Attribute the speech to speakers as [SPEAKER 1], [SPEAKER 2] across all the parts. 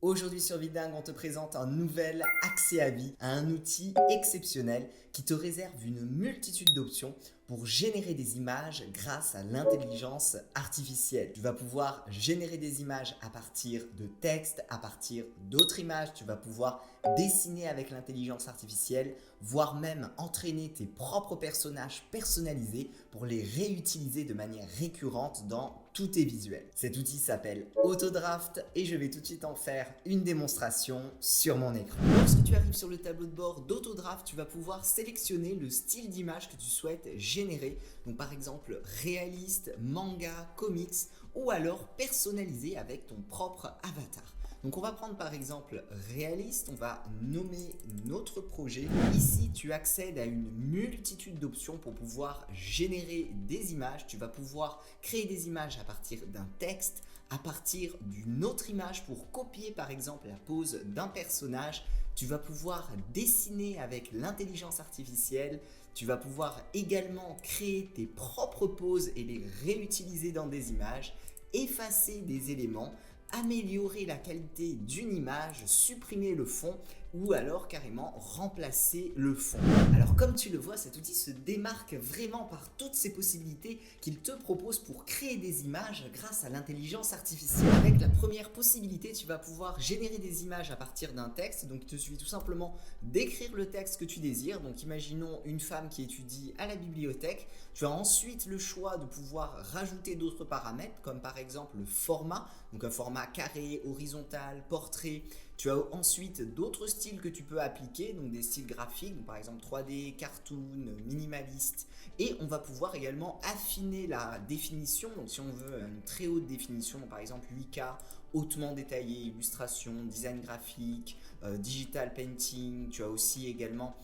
[SPEAKER 1] Aujourd'hui sur Vidingue, on te présente un nouvel accès à vie, à un outil exceptionnel qui te réserve une multitude d'options pour générer des images grâce à l'intelligence artificielle. Tu vas pouvoir générer des images à partir de textes, à partir d'autres images. Tu vas pouvoir dessiner avec l'intelligence artificielle, voire même entraîner tes propres personnages personnalisés pour les réutiliser de manière récurrente dans tous tes visuels. Cet outil s'appelle Autodraft et je vais tout de suite en faire une démonstration sur mon écran. Lorsque tu arrives sur le tableau de bord d'Autodraft, tu vas pouvoir sélectionner le style d'image que tu souhaites générer. Donc par exemple réaliste, manga, comics ou alors personnalisé avec ton propre avatar. Donc on va prendre par exemple réaliste, on va nommer notre projet. Ici tu accèdes à une multitude d'options pour pouvoir générer des images. Tu vas pouvoir créer des images à partir d'un texte, à partir d'une autre image pour copier par exemple la pose d'un personnage. Tu vas pouvoir dessiner avec l'intelligence artificielle. Tu vas pouvoir également créer tes propres poses et les réutiliser dans des images, effacer des éléments, améliorer la qualité d'une image, supprimer le fond ou alors carrément remplacer le fond. Alors comme tu le vois, cet outil se démarque vraiment par toutes ces possibilités qu'il te propose pour créer des images grâce à l'intelligence artificielle. Avec la première possibilité, tu vas pouvoir générer des images à partir d'un texte. Donc il te suffit tout simplement d'écrire le texte que tu désires. Donc imaginons une femme qui étudie à la bibliothèque. Tu as ensuite le choix de pouvoir rajouter d'autres paramètres comme par exemple le format, donc un format carré, horizontal, portrait. Tu as ensuite d'autres styles que tu peux appliquer, donc des styles graphiques, donc par exemple 3D, cartoon, minimaliste. Et on va pouvoir également affiner la définition. Donc si on veut une très haute définition, par exemple 8K, hautement détaillé, illustration, design graphique, digital painting. Tu as aussi également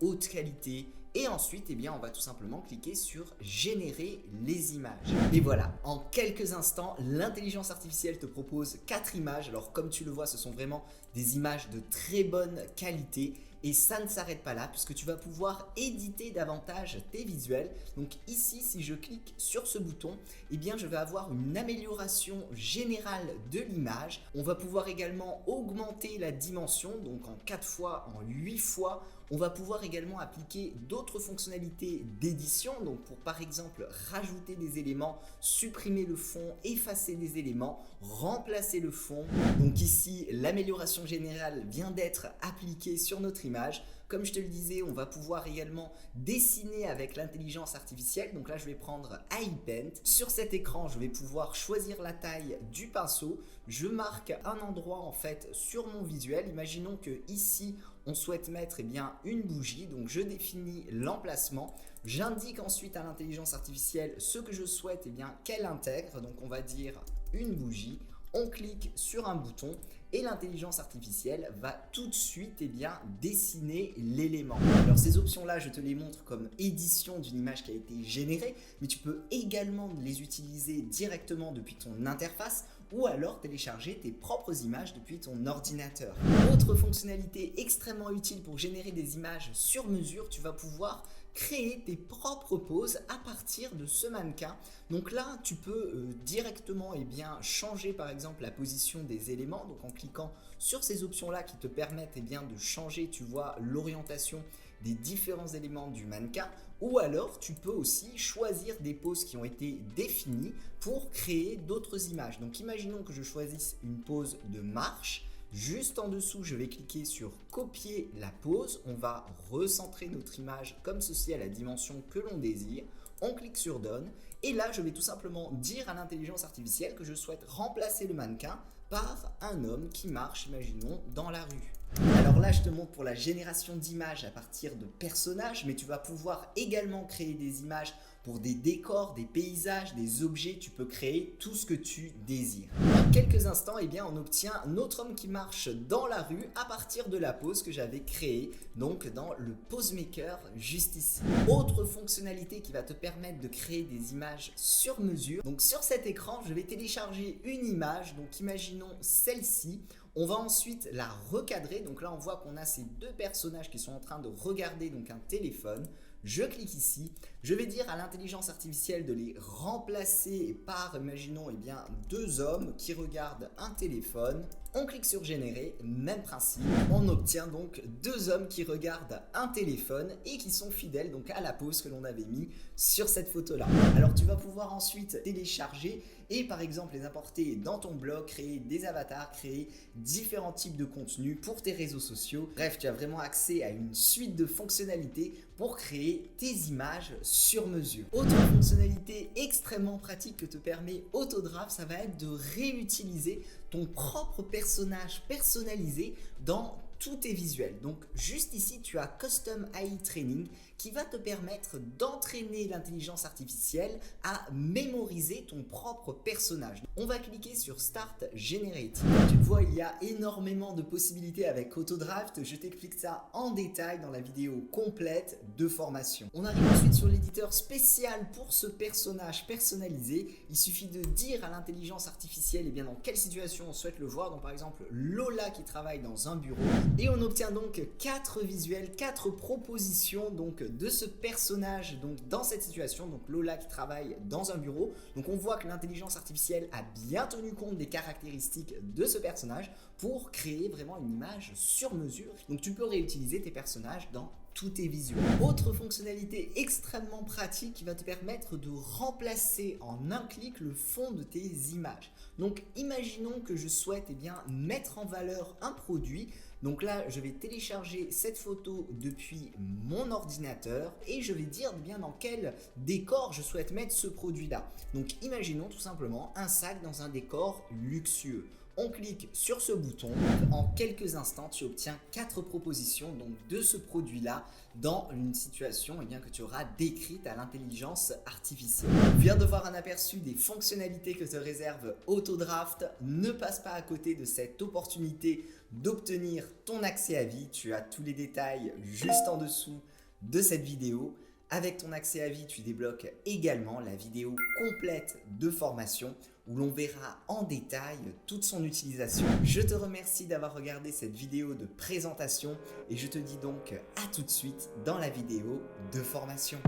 [SPEAKER 1] haute qualité. Et ensuite, on va tout simplement cliquer sur générer les images. Et voilà, en quelques instants, l'intelligence artificielle te propose 4 images. Alors comme tu le vois, ce sont vraiment des images de très bonne qualité. Et ça ne s'arrête pas là puisque tu vas pouvoir éditer davantage tes visuels. Donc ici, si je clique sur ce bouton, je vais avoir une amélioration générale de l'image. On va pouvoir également augmenter la dimension, donc en 4 fois, en 8 fois. On va pouvoir également appliquer d'autres fonctionnalités d'édition, donc pour par exemple rajouter des éléments, supprimer le fond, effacer des éléments, remplacer le fond. Donc ici, l'amélioration générale vient d'être appliquée sur notre image. Comme je te le disais, on va pouvoir également dessiner avec l'intelligence artificielle. Donc là, je vais prendre iPaint. Sur cet écran, je vais pouvoir choisir la taille du pinceau. Je marque un endroit en fait sur mon visuel. Imaginons que ici, on souhaite mettre une bougie. Donc je définis l'emplacement. J'indique ensuite à l'intelligence artificielle ce que je souhaite qu'elle intègre. Donc on va dire une bougie. On clique sur un bouton et l'intelligence artificielle va tout de suite dessiner l'élément. Alors ces options-là, je te les montre comme édition d'une image qui a été générée, mais tu peux également les utiliser directement depuis ton interface ou alors télécharger tes propres images depuis ton ordinateur. Autre fonctionnalité extrêmement utile pour générer des images sur mesure, tu vas pouvoir créer tes propres poses à partir de ce mannequin. Donc là, tu peux directement changer par exemple la position des éléments. Donc en cliquant sur ces options-là qui te permettent de changer, tu vois, l'orientation des différents éléments du mannequin. Ou alors, tu peux aussi choisir des poses qui ont été définies pour créer d'autres images. Donc imaginons que je choisisse une pose de marche. Juste en dessous, je vais cliquer sur copier la pose. On va recentrer notre image comme ceci à la dimension que l'on désire. On clique sur Done et là, je vais tout simplement dire à l'intelligence artificielle que je souhaite remplacer le mannequin par un homme qui marche, imaginons, dans la rue. Alors là, je te montre pour la génération d'images à partir de personnages, mais tu vas pouvoir également créer des images pour des décors, des paysages, des objets. Tu peux créer tout ce que tu désires. En quelques instants, on obtient notre homme qui marche dans la rue à partir de la pose que j'avais créée, donc dans le Pose Maker juste ici. Autre fonctionnalité qui va te permettre de créer des images sur mesure. Donc sur cet écran, je vais télécharger une image. Donc imaginons celle-ci. On va ensuite la recadrer. Donc là, on voit qu'on a ces deux personnages qui sont en train de regarder un téléphone. Je clique ici. Je vais dire à l'intelligence artificielle de les remplacer par, imaginons, deux hommes qui regardent un téléphone. On clique sur générer, même principe. On obtient donc deux hommes qui regardent un téléphone et qui sont fidèles donc à la pose que l'on avait mis sur cette photo-là. Alors tu vas pouvoir ensuite télécharger et par exemple les importer dans ton blog, créer des avatars, créer différents types de contenus pour tes réseaux sociaux. Bref, tu as vraiment accès à une suite de fonctionnalités pour créer tes images sur mesure. Autre fonctionnalité extrêmement pratique que te permet Autodraft, ça va être de réutiliser ton propre personnage personnalisé dans tous tes visuels. Donc juste ici, tu as Custom AI Training qui va te permettre d'entraîner l'intelligence artificielle à mémoriser ton propre personnage. On va cliquer sur Start Generate. Tu le vois, il y a énormément de possibilités avec Autodraft. Je t'explique ça en détail dans la vidéo complète de formation. On arrive ensuite sur l'éditeur spécial pour ce personnage personnalisé. Il suffit de dire à l'intelligence artificielle dans quelle situation on souhaite le voir. Donc par exemple Lola qui travaille dans un bureau. Et on obtient donc 4 visuels, 4 propositions donc de ce personnage donc dans cette situation. Donc Lola qui travaille dans un bureau. Donc on voit que l'intelligence artificielle a bien tenu compte des caractéristiques de ce personnage pour créer vraiment une image sur mesure. Donc tu peux réutiliser tes personnages dans tous tes visuels. Autre fonctionnalité extrêmement pratique qui va te permettre de remplacer en un clic le fond de tes images. Donc imaginons que je souhaite mettre en valeur un produit. Donc là, je vais télécharger cette photo depuis mon ordinateur et je vais dire dans quel décor je souhaite mettre ce produit-là. Donc imaginons tout simplement un sac dans un décor luxueux. On clique sur ce bouton, en quelques instants tu obtiens 4 propositions donc de ce produit-là dans une situation que tu auras décrite à l'intelligence artificielle. Tu viens de voir un aperçu des fonctionnalités que te réserve Autodraft. Ne passe pas à côté de cette opportunité d'obtenir ton accès à vie. Tu as tous les détails juste en dessous de cette vidéo. Avec ton accès à vie, tu débloques également la vidéo complète de formation où l'on verra en détail toute son utilisation. Je te remercie d'avoir regardé cette vidéo de présentation et je te dis donc à tout de suite dans la vidéo de formation.